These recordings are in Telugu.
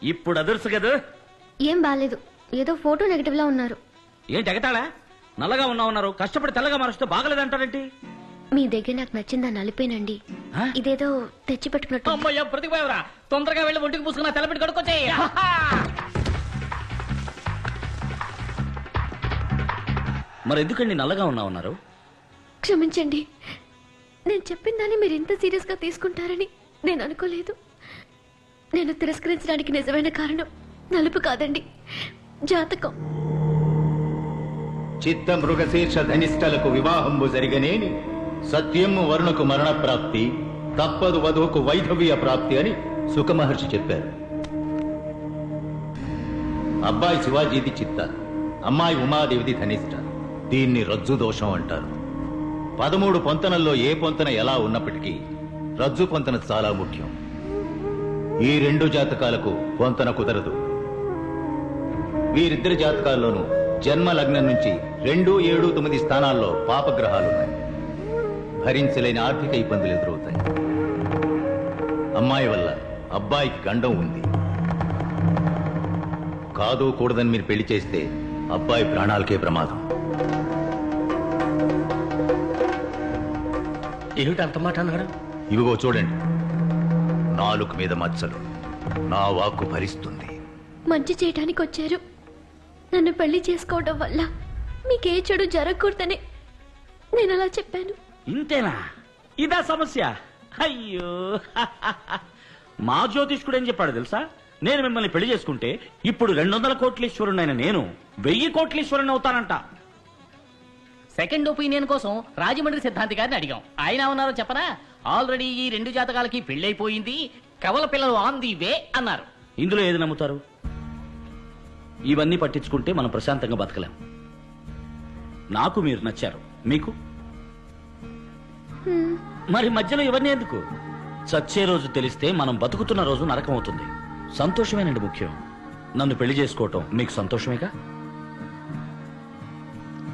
ఇప్పుడు అదుర్సు కదా. ఏం బాలేదు, ఏదో ఫోటో నెగటివ్ లా ఉన్నారు. ఏంటి ఎగతాళా? నల్లగా ఉన్నారు, కష్టపడి తెల్లగా మారుస్తే బాగలేదంటారేంటి? మీ దగ్గర నాకు నచ్చిందా నలిపేనండి. ఇదేదో తెచ్చి పెట్టుకున్నట్టు. అమ్మయ్య బ్రతికిపోయావరా, తొందరగా వెళ్ళి ఒంటికి పూసుకున్నా తెల్లబెట్టి కడుక్కొచ్చాయి. మరి ఎందుకండి నల్లగా ఉన్నారు? క్షమించండి, నేను చెప్పిన దాన్ని మీరు ఇంత సీరియస్ గా తీసుకుంటారని నేను అనుకోలేదు. నేను తిరస్కరించడానికి నిజమైన కారణం నలుపు కాదండి, జాతకం. చిత్త మృగశీర్ష ధనిష్టలకు వివాహంబు జరిగనేని సత్యము వరుణకు మరణ ప్రాప్తి, తప్పదు వధువుకు వైధవ్య ప్రాప్తి అని సుఖమహర్షి చెప్పారు. అబ్బాయి శివాజీది చిత్త, అమ్మాయి ఉమాదేవిది ధనిష్ట. దీన్ని రజ్జు దోషం అంటారు. 13 పొంతనల్లో ఏ పొంతన ఎలా ఉన్నప్పటికీ రజ్జు పొంతన చాలా ముఖ్యం. ఈ 2 జాతకాలకు పొంతన కుదరదు. వీరిద్దరి జాతకాల్లోనూ జన్మ లగ్నం నుంచి 2, 7, 9 స్థానాల్లో పాపగ్రహాలున్నాయి. భరించలేని ఆర్థిక ఇబ్బందులు ఎదురవుతాయి. అమ్మాయి వల్ల అబ్బాయికి గండం ఉంది. కాదు కూడదని మీరు పెళ్లి చేస్తే అబ్బాయి ప్రాణాలకే ప్రమాదం. ఏమిటి అంత మాట అన్నాడు? ఇవిగో చూడండి, నాలుక మీద మచ్చలు. నా వాక్కు భరిస్తుంది. మంచి చేయడానికి వచ్చారు. నన్ను పెళ్లి చేసుకోవడం వల్ల మీకే చెడు జరగకూడదనే నేను అలా చెప్పాను. ఇంతేనా? ఇదా సమస్య? అయ్యో, మా జ్యోతిష్కుడు ఏం చెప్పాడు తెలుసా? నేను మిమ్మల్ని పెళ్లి చేసుకుంటే ఇప్పుడు 200 కోట్లీశ్వరుడైన నేను 1000 కోట్లీశ్వరుని అవుతానంట. సెకండ్ ఒపీనియన్ కోసం రాజమండ్రి సిద్ధాంతి గారిని అడిగాం. ఆయన ఉన్నారో చెప్పనా? ఆల్రెడీ ఈ 2 జాతకాలకి పెళ్లైపోయింది, కవల పిల్లలు ఆన్ ది వే అన్నారు. ఇందులో ఏది నమ్ముతారు? ఇవన్నీ పట్టించుకుంటే మనం ప్రశాంతంగా బతకలేం. నాకు మీరు నచ్చారు, మీకు మరి మధ్యలో ఇవన్నీ ఎందుకు? చచ్చే రోజు తెలిస్తే మనం బతుకుతున్న రోజు నరకం అవుతుంది. సంతోషమేనండి ముఖ్యం. నన్ను పెళ్లి చేసుకోవటం మీకు సంతోషమేగా?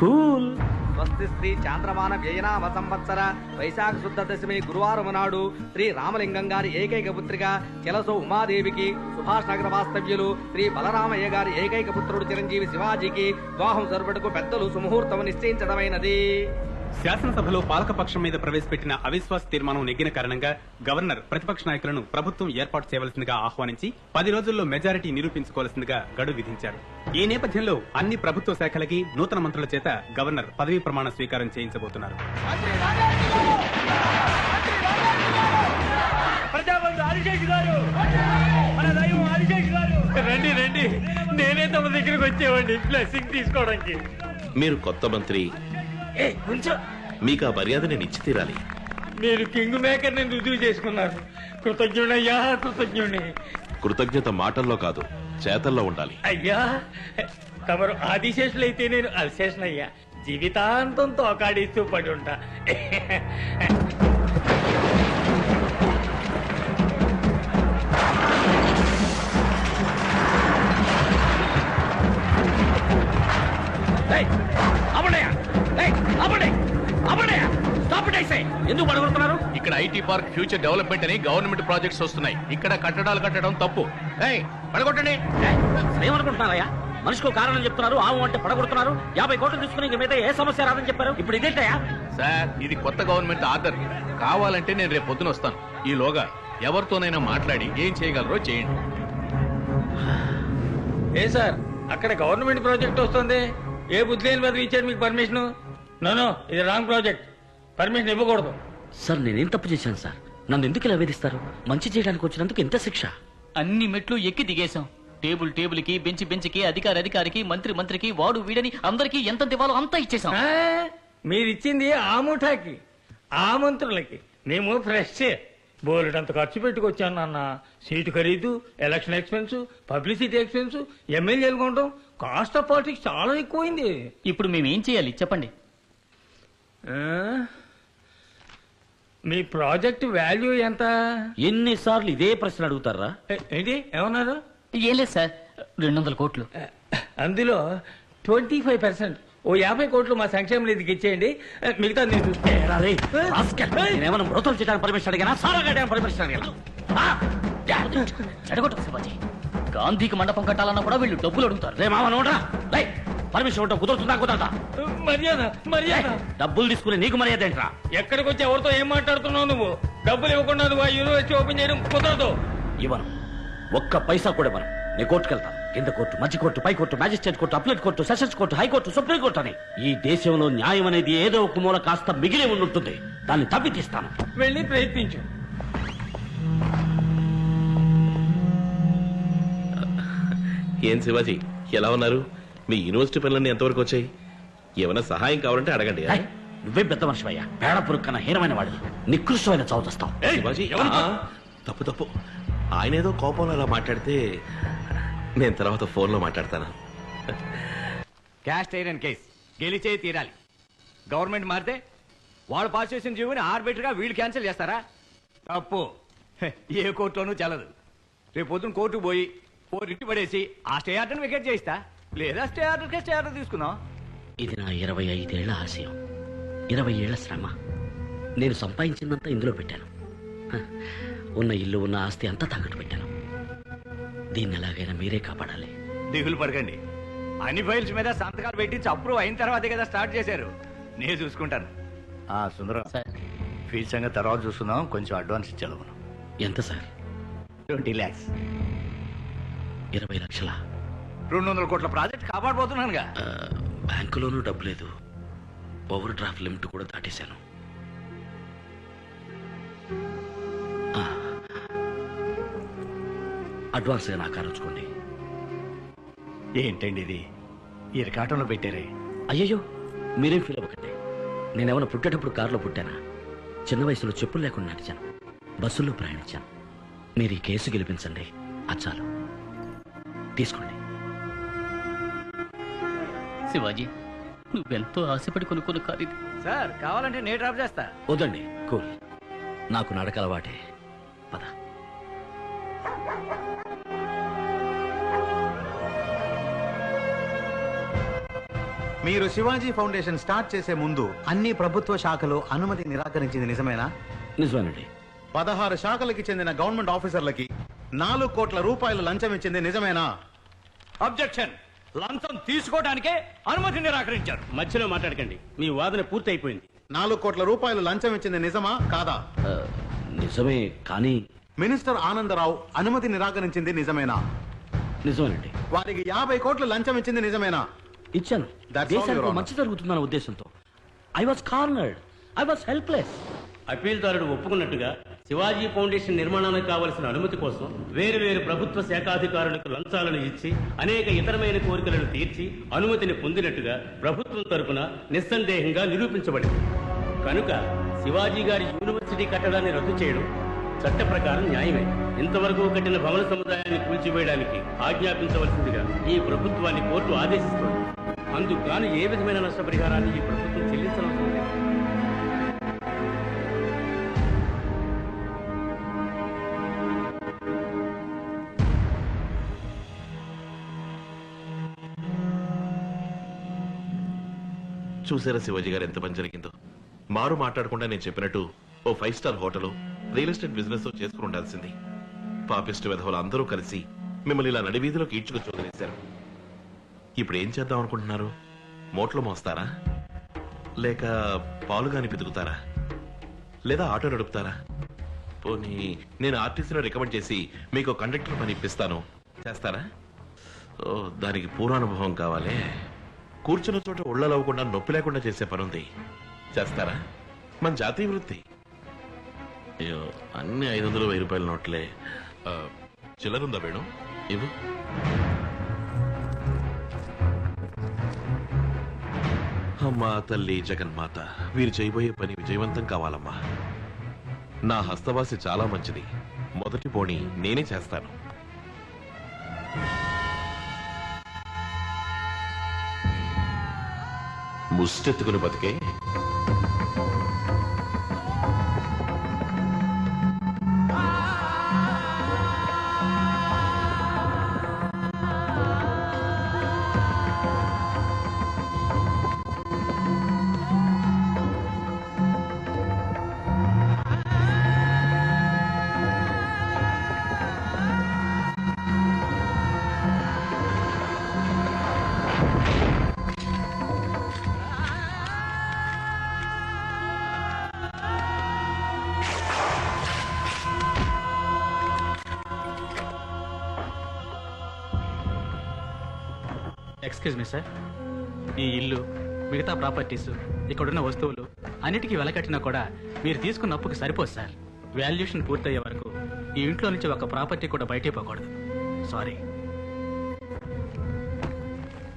కూల్. స్వస్తి శ్రీ చాంద్రమాన వ్యయనామ సంవత్సర వైశాఖ శుద్ధ దశమి గురువారం నాడు శ్రీ రామలింగం గారి ఏకైక పుత్రిక చెలసో ఉమాదేవికి, సుభాష్ నగర వాస్తవ్యులు శ్రీ బలరామయ్య గారి ఏకైక పుత్రుడు చిరంజీవి శివాజీకి వివాహం జరుపుటకు పెద్దలు సుముహూర్తం నిశ్చయించడమైనది. శాసనసభలో పాలకపక్షం మీద ప్రవేశపెట్టిన అవిశ్వాస తీర్మానం నెగ్గిన కారణంగా గవర్నర్ ప్రతిపక్ష నాయకులను ప్రభుత్వం ఏర్పాటు చేయవలసిందిగా ఆహ్వానించి 10 రోజుల్లో మెజారిటీ నిరూపించుకోవాల్సిందిగా గడువు విధించారు. ఈ నేపథ్యంలో అన్ని ప్రభుత్వ శాఖలకి నూతన మంత్రుల చేత గవర్నర్ పదవీ ప్రమాణ స్వీకారం చేయించబోతున్నారు. రండి రండి, నేనే తమ దగ్గరికి వచ్చేవాడిని బ్లెస్సింగ్ తీసుకోవడానికి. మీరు కొత్త మంత్రి, మీకు ఆ మర్యాద నేను ఇచ్చి తీరాలి. మీరు కింగ్ మేకర్ ని రుజువు చేసుకున్నారు. కృతజ్ఞుడయ్యా, కృతజ్ఞుడిని. కృతజ్ఞత మాటల్లో కాదు, చేతల్లో ఉండాలి. అయ్యా, తమరు ఆదిశేషులైతే నేను అల్శేషనయ్యా. జీవితాంతం తోకాడిస్తూ పడి ఉంటా. ఎందుకు పడగొడుతున్నారు? ఇక్కడ ఐటీ పార్క్ ఫ్యూచర్ డెవలప్మెంట్ అని గవర్నమెంట్ ప్రాజెక్ట్స్ వస్తున్నాయి. ఇక్కడ కట్టడాలు కట్టడం తప్పు. పడగొట్టండి. ఏమనుకుంటున్నారయ్యా? మనిషికో కారణం చెప్తున్నారు, ఆవు అంటే పడగొడుతున్నారు. 50 కోట్లు తీసుకుని ఇంక మీద ఏ సమస్య రాదని చెప్పారు. ఇప్పుడు ఇదేంటయ్యా? సార్, ఇది కొత్త గవర్నమెంట్ ఆర్డర్. కావాలంటే నేను రేపు పొద్దున వస్తాను. ఈలోగా ఎవరితోనైనా మాట్లాడి ఏం చేయగలరో చేయండి. ఏ సార్, అక్కడ గవర్నమెంట్ ప్రాజెక్ట్ వస్తుంది. ఏ బుద్ధి లేని మీద ఇచ్చారు మీకు పర్మిషన్? నో, ఇది రాంగ్ ప్రాజెక్ట్. పర్మిషన్ ఇవ్వకూడదు. సార్, నేనేం తప్పు చేశాను సార్? నన్ను ఎందుకు ఇలా వేధిస్తారు? మంచి చేయడానికి వచ్చినందుకు ఎంత శిక్ష? అన్ని మెట్లు ఎక్కి దిగేశాం. టేబుల్ కి, బెంచ్కి, అధికారికి, మంత్రికి, వాడు వీడని అందరికీ ఎంత ఇవ్వాలో అంతా ఇచ్చేసాం. మీరిచ్చింది ఆ ముఠాకి, ఆ మంత్రులకి. మేము ఫ్రెష్ బోలెడంత ఖర్చు పెట్టుకొచ్చాను నాన్న. సీటు ఖరీదు, ఎలక్షన్ ఎక్స్పెన్స్, పబ్లిసిటీ ఎక్స్పెన్స్, ఎమ్మెల్యేలు కొనడం, కాస్ట్ ఆఫ్ పాలిటిక్స్ చాలా ఎక్కువైంది. ఇప్పుడు మేమేం చేయాలి చెప్పండి. మీ ప్రాజెక్ట్ వాల్యూ ఎంత? ఎన్నిసార్లు ఇదే ప్రశ్న అడుగుతారా? ఏంటి ఏమన్నారు? ఏం లేదు సార్, 200 కోట్లు. అందులో 25%, ఓ 50 కోట్లు మా సంక్షేమ నిధికి ఇచ్చేయండి. మిగతా నేనేమన్నా మృతం చేయడానికి పర్మిషన్ అడిగానా? సారా పర్మిషన్ అడిగాను. చెడగొట్టు శివాజీ. గాంధీకి మండపం కట్టాలన్నా కూడా వీళ్ళు డబ్బులు అడుగుతారు. రే మామ నోడ్రా లై పర్మిషన్ ఉంటా కుదురుతుందా కుదరదా మర్యాద మర్యాద. డబ్బులు తీసుకుని నీకు మర్యాద ఏంట్రా ఎక్కడికి వచ్చి ఎవరితో ఏం మాట్లాడుతున్నావు నువ్వు? డబ్బులు ఇవ్వకుండా నువ్వు ఆ యూనివర్సిటీ ఓపెన్ చేయడం కుదరదు. ఇవ్వను ఒక్క పైసా కూడా ఇవ్వను. నేను కోర్టుకెళ్తాను. కింద కోర్టు, మధ్య కోర్టు, పై court, magistrate court, appellate court, sessions court, high court, supreme court అని ఈ దేశంలో న్యాయం అనేది ఏదో ఒక మూల కాస్త మిగిలి ఉంటుంది. దాన్ని తప్పి తీస్తాను. వెళ్ళి ప్రయత్నించు. ఏం శివాజీ ఎలా ఉన్నారు? మీ యూనివర్సిటీ పనులన్నీ ఎంతవరకు వచ్చాయి? ఏమైనా సహాయం కావాలంటే అడగండి. ఏయ్, నువ్వే పెద్ద మనిషివయ్యా. పేడ పురుగు కన్నా హీనమైన వాడివి. నికృష్టమైన చదువుతావు. శివాజీ తప్పు తప్పు. ఆయన ఏదో కోపంలో అలా మాట్లాడితే నేను తర్వాత ఫోన్లో మాట్లాడతాను. క్యాస్ట్ ఐరన్ కేస్ గెలిచే తీరాలి. గవర్నమెంట్ మారితే వాళ్ళు పాస్ చేసిన జీవోని ఆర్బిటర్ గా వీళ్ళు క్యాన్సిల్ చేస్తారా? తప్పు. ఏ కోర్టులోనూ చెల్లదు. రేపు పొద్దున కోర్టుకు పోయి ఓ రిట్ పడేసి ఆ స్టే ఆర్డర్ వికెట్ చేయిస్తా, లేదా స్టే ఆర్డర్ తీసుకుందాం. ఇది నా 25 ఏళ్ల ఆశయం, 20 ఏళ్ల శ్రమ. నేను సంపాదించిందంతా ఇందులో పెట్టాను. హ, ఉన్న ఇల్లు ఉన్న ఆస్తి అంతా తాకట్టు పెట్టాను. దీన్ని ఎలాగైనా మీరే కాపాడాలి. దిగులు పడకండి. అన్ని ఫైల్స్ మీద సంతకాలు పెట్టించి అప్రూవ్ అయిన తర్వాతే కదా స్టార్ట్ చేశారు. నేను చూసుకుంటాను. సుందరం ఫీల్ సంగతి తర్వాత చూసుకుందాం. కొంచెం అడ్వాన్స్ ఇచ్చాను. ఎంత సార్? 20 lakhs. 20 లక్షల? 200 కోట్ల ప్రాజెక్ట్ కాపాడబోతున్నానుగా. బ్యాంకులోనూ డబ్బు లేదు. ఓవర్ డ్రాఫ్ట్ లిమిట్ కూడా దాటేశాను. అడ్వాన్స్గా నాకు ఆలోచుకోండి. ఏంటండి ఇది ఇరకాటంలో పెట్టారే? అయ్యయ్యో మీరేం ఫీల్ అవ్వకండి. నేనేమైనా పుట్టేటప్పుడు కారులో పుట్టానా? చిన్న వయసులో చెప్పులు లేకుండా నడిచాను, బస్సుల్లో ప్రయాణించాను. మీరు ఈ కేసు గెలిపించండి, అది చాలు. తీసుకోండి. శివాజీ నువ్వెంతో ఆశపడి కొనుక్కున్న కారు ఇది. సార్ కావాలంటే నేను డ్రాప్ చేస్తా. వద్దండి, కూల్. నాకు నడక అలవాటే. పద. మీరు శివాజీ ఫౌండేషన్ స్టార్ట్ చేసే ముందు అన్ని ప్రభుత్వ శాఖలు అనుమతి నిరాకరించింది నిజమేనా? నిజమేనండి. 16 శాఖలకి చెందిన గవర్నమెంట్ ఆఫీసర్లకి 4 కోట్ల రూపాయలు లంచం ఇచ్చింది నిజమేనా? అబ్జెక్షన్. లంచం తీసుకోవడానికే అనుమతి నిరాకరించారు. మధ్యలో మాట్లాడకండి, మీ వాదన పూర్తి అయిపోయింది. 4 కోట్ల రూపాయలు లంచం ఇచ్చింది నిజమా కాదా? నిజమే, కానీ మినిస్టర్ ఆనందరావు అనుమతి నిరాకరించింది నిజమేనా? నిజమేనండి. వారికి 50 కోట్లు లంచం ఇచ్చింది నిజమేనా? ఇచ్చాను. That's all, దేశానికి Your Honor. మంచి జరుగుతుందన్న ఉద్దేశంతో. I was cornered, I was helpless. అప్పీల్దారుడు ఒప్పుకున్నట్టుగా శివాజీ ఫౌండేషన్ నిర్మాణానికి కావలసిన అనుమతి కోసం వేరు వేరు ప్రభుత్వ శాఖాధికారులకు లంచాలను ఇచ్చి అనేక ఇతరమైన కోరికలను తీర్చి అనుమతిని పొందినట్టుగా ప్రభుత్వం తరపున నిస్సందేహంగా నిరూపించబడింది. కనుక శివాజీ గారి యూనివర్సిటీ కట్టడాన్ని రద్దు చేయడం చట్ట ప్రకారం న్యాయమే. ఇంతవరకు కట్టిన భవన సముదాయాన్ని కూల్చివేయడానికి ఆజ్ఞాపించవలసిందిగా ఈ ప్రభుత్వాన్ని కోర్టు ఆదేశిస్తోంది. అందుకు గాను ఏ విధమైన నష్టపరిహారాన్ని ఈ ప్రభుత్వం చెల్లించనవసరం లేదు. చూసారా శివాజీ గారు ఎంత పని జరిగిందో? మారు మాట్లాడకుండా నేను చెప్పినట్టు ఓ 5 star hotel, real estate business చేసుకుని ఉండాల్సింది. పాపిస్ట్ విధవులు అందరూ కలిసి మిమ్మల్ని ఇలా నడివీధిలోకి ఈడ్చుకు చూదనేశారు. ఇప్పుడు ఏం చేద్దాం అనుకుంటున్నారు? మోట్లు మోస్తారా, లేక పాలుగాని పితుకుతారా, లేదా ఆటో నడుపుతారా? పోనీ నేను ఆర్టీసీలో రికమెండ్ చేసి మీకు కండక్టర్ పని ఇప్పిస్తాను, చేస్తారా? ఓ, దానికి పూర్వానుభవం కావాలి. కూర్చున్న చోట ఒళ్ళలవ్వకుండా నొప్పి లేకుండా చేసే పనుంది, చేస్తారా? మన జాతీయ వృత్తి. అయ్యో, అన్ని 500, 1000 రూపాయల నోట్లే. చిల్లరుందా వేణు? ఇవ్వు. అమ్మా తల్లి జగన్మాత, వీరు చేయబోయే పని విజయవంతం కావాలమ్మా. నా హస్తవాసి చాలా మంచిది. మొదటి పోనీ నేనే చేస్తాను. ముష్టెత్తుకుని బతికే ఎక్స్క్యూజ్ మీ సార్, ఈ ఇల్లు, మిగతా ప్రాపర్టీస్, ఇక్కడున్న వస్తువులు అన్నిటికీ వెలకట్టినా కూడా మీరు తీసుకున్న అప్పుకి సరిపోదు సార్. వాల్యుయేషన్ పూర్తయ్యే వరకు ఈ ఇంట్లో నుంచి ఒక ప్రాపర్టీ కూడా బయటే పోకూడదు. సారీ.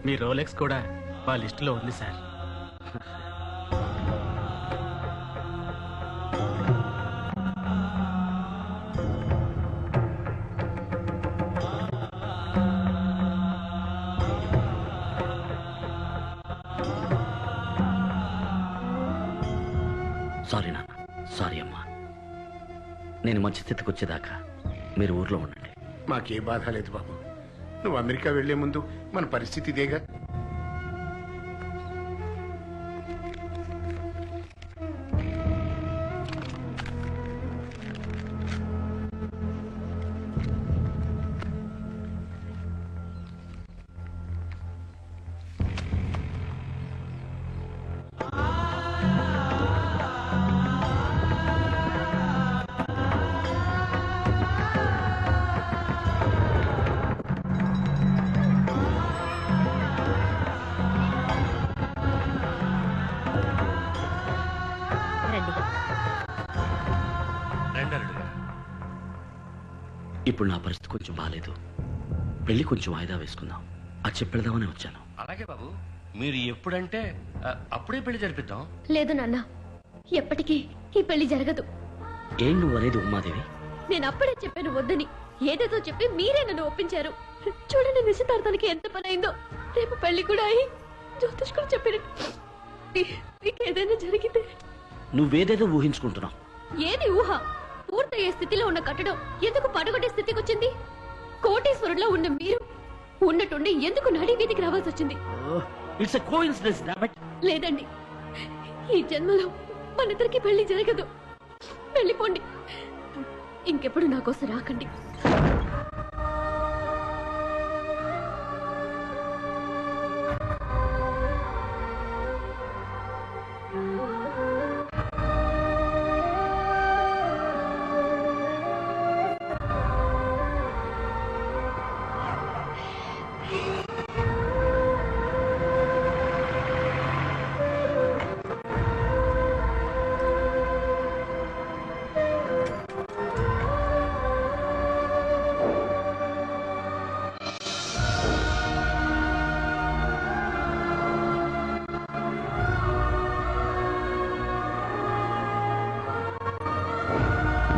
మీ రోలెక్స్ కూడా వాళ్ళ లిస్టులో ఉంది సార్. సారీ నాన్న, సారీ అమ్మా. నేను మంచి స్థితికి వచ్చేదాకా మీరు ఊర్లో ఉండండి. మాకే బాధ లేదు బాబు. నువ్వు అమెరికా వెళ్లే ముందు మన పరిస్థితి ఇదేగా. ఇప్పుడు నా పరిస్థితి కొంచెం బాగాలేదు. పెళ్లి కొంచెం వాయిదా వేసుకుందాం అది చెప్పేద్దామని వచ్చాను. అలాగే బాబు, మీరు ఎప్పుడంటే అప్పుడే పెళ్లి జరిపిద్దాం. లేదు నాన్న, ఎప్పటికీ ఈ పెళ్లి జరగదు. ఏం నువ్వు అనేది ఉమాదేవి? నేను అప్పుడే చెప్పాను వద్దని. ఏదేదో చెప్పి మీరే నన్ను ఒప్పించారు. చూడండి నిశ్చితార్థానికి ఎంత పని అయిందో. రేపు పెళ్లి కూడా అయి జ్యోతిష్కుడు చెప్పినట్టు మీకు ఏదైనా జరిగితే. నువ్వేదేదో ఊహించుకుంటున్నావు. ఏది ఊహ? పూర్తయ్యే స్థితిలో ఉన్న కట్టడం ఎందుకు పడగొట్టే స్థితికి వచ్చింది? కోటేశ్వరుల్లో ఉన్న మీరు ఉన్నట్టుండి ఎందుకు నడి వీధికి రావాల్సి వచ్చింది? It's a coincidence. లేదండి, ఈ జన్మలో మనిద్దరికి పెళ్లి జరగదు. వెళ్ళిపోండి, ఇంకెప్పుడు నా కోసం రాకండి.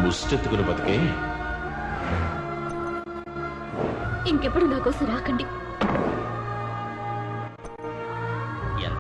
ముష్టెత్తుకుని బతికే ఇంకెప్పుడు నా కోసం రాకండి.